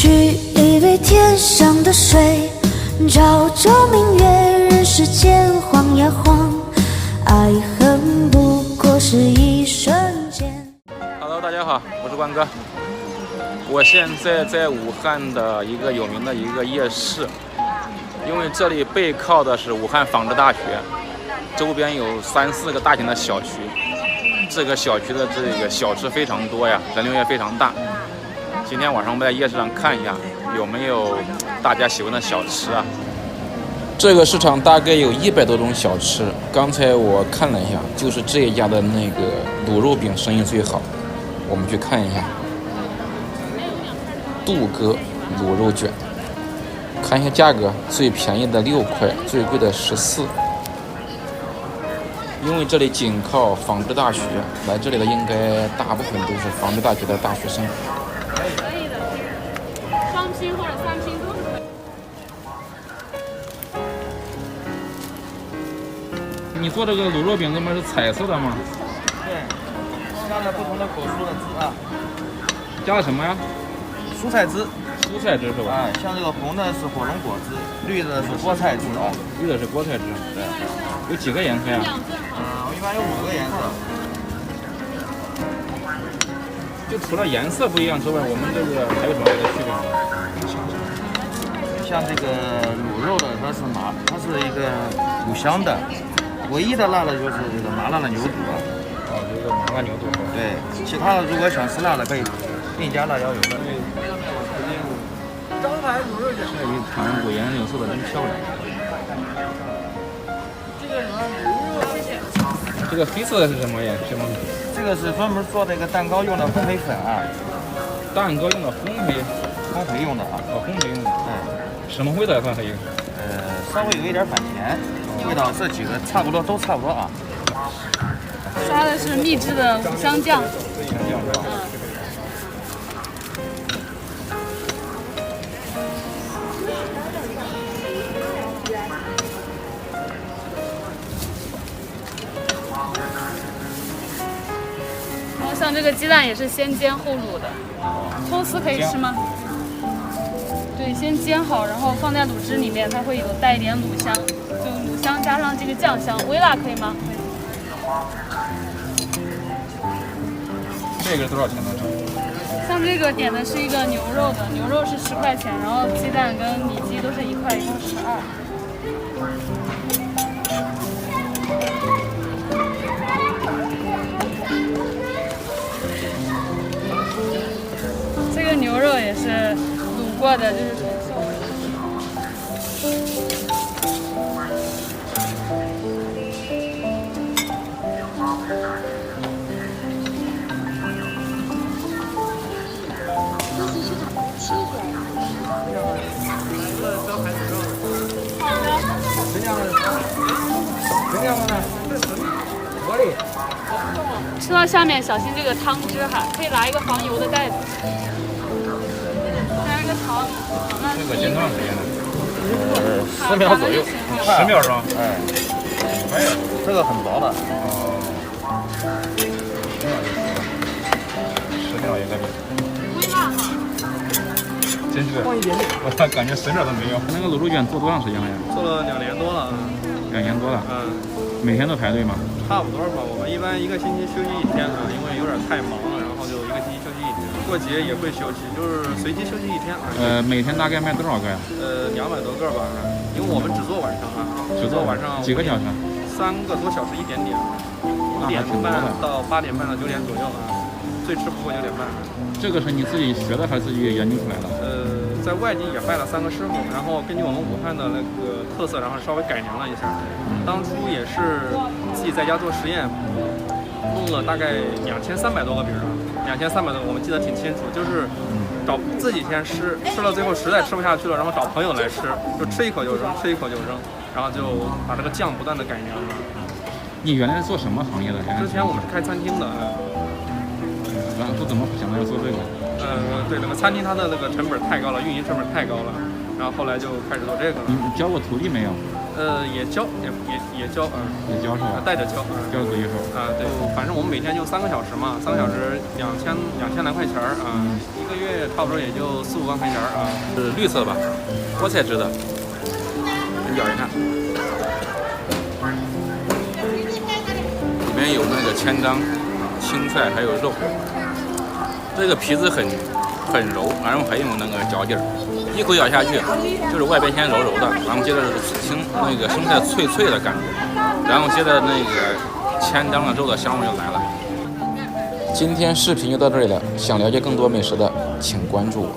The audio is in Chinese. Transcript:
取一杯天上的水，照着明月，人世间晃呀晃，爱恨不过是一瞬间。Hello， 大家好，我是关哥。我现在在武汉的一个有名的一个夜市，因为这里背靠的是武汉纺织大学，周边有3、4个大型的小区。这个小区的这个小吃非常多呀，人流也非常大。今天晚上我们在夜市上看一下有没有大家喜欢的小吃啊。这个市场大概有100多种小吃，刚才我看了一下，就是这一家的那个卤肉饼生意最好。我们去看一下杜哥卤肉卷，看一下价格，最便宜的6块，最贵的14。因为这里紧靠纺织大学，来这里的应该大部分都是纺织大学的大学生。可以的，双拼或者3拼都是可以。你做这个卤肉饼，怎么是彩色的吗？对，加了不同的果蔬的汁啊。加了什么呀？蔬菜汁。蔬菜汁是吧？哎，像这个红的是火龙果汁，绿的是菠菜汁啊。绿的是菠菜汁。对。有几个颜色呀？我一般有5个颜色。就除了颜色不一样之外，我们这个还有什么别的区别吗？像这个卤肉的，它是一个五香的，唯一的辣的就是这个麻辣的牛肚。哦，这个麻辣牛肚。对，其他的如果想吃辣的，可以另加辣椒油的。招牌卤肉卷。这一盘五颜六色的，真漂亮。这个黑色的是什么呀？这个是专门做那个蛋糕用的烘焙粉啊。蛋糕用的烘焙用的啊。哦，烘焙用的。哎。什么味道算黑？稍微有一点反甜，味道这几个差不多都差不多啊。刷的是秘制的五香酱。五香酱是吧？像这个鸡蛋也是先煎后卤的，葱丝可以吃吗？对，先煎好，然后放在卤汁里面，它会有带一点卤香，就卤香加上这个酱香，微辣可以吗？这个多少钱呢？像这个点的是一个牛肉的，牛肉是10块钱，然后鸡蛋跟里脊都是1块，一共12。这个牛肉也是卤过的，就是纯瘦的。吃到下面小心这个汤汁哈，可以拿一个防油的袋子。加一个糖，这个煎多长时间呢？10秒左右，10秒钟。哎，没有，这个很薄的。哦，10秒应该没。微辣哈。真是，我感觉10秒都没有。那个卤肉卷做多长时间了呀？做了2年多了。2年多了。每天都排队吗？差不多吧，我们一般1个星期休息1天啊，因为有点太忙了，然后就1个星期休息1天。过节也会休息，就是随机休息1天。每天大概卖多少个呀？200多个吧，因为我们只做晚上啊，只做晚上几个小时？3个多小时1点点，5点半到8点半到9点左右啊，最迟不过9点半。这个是你自己学的还是自己研究出来的？在外地也拜了3个师傅，然后根据我们武汉的那个特色，然后稍微改良了一下。当初也是自己在家做实验，弄了大概2300多个饼，2300多个，我们记得挺清楚，就是找自己先吃了最后实在吃不下去了，然后找朋友来吃，就吃一口就扔，吃一口就扔，然后就把这个酱不断的改良了。你原来是做什么行业的？之前我们是开餐厅的。然后怎么想到要做这个？对，那个餐厅它的那个成本太高了，运营成本太高了，然后后来就开始做这个了。你教过徒弟没有？也教，也教，也教是吧？带着教，教自己手。对，反正我们每天就3个小时嘛，3个小时2000来块钱1个月差不多也就4、5万块钱是绿色的吧？菠菜汁的，你咬一看，里面有那个千张、青菜还有肉，这个皮子很柔，然后很有那个嚼劲儿，一口咬下去就是外边先柔柔的，然后接着那个生菜脆脆的感觉，然后接着那个千张的肉的香味就来了。今天视频就到这里了，想了解更多美食的，请关注我。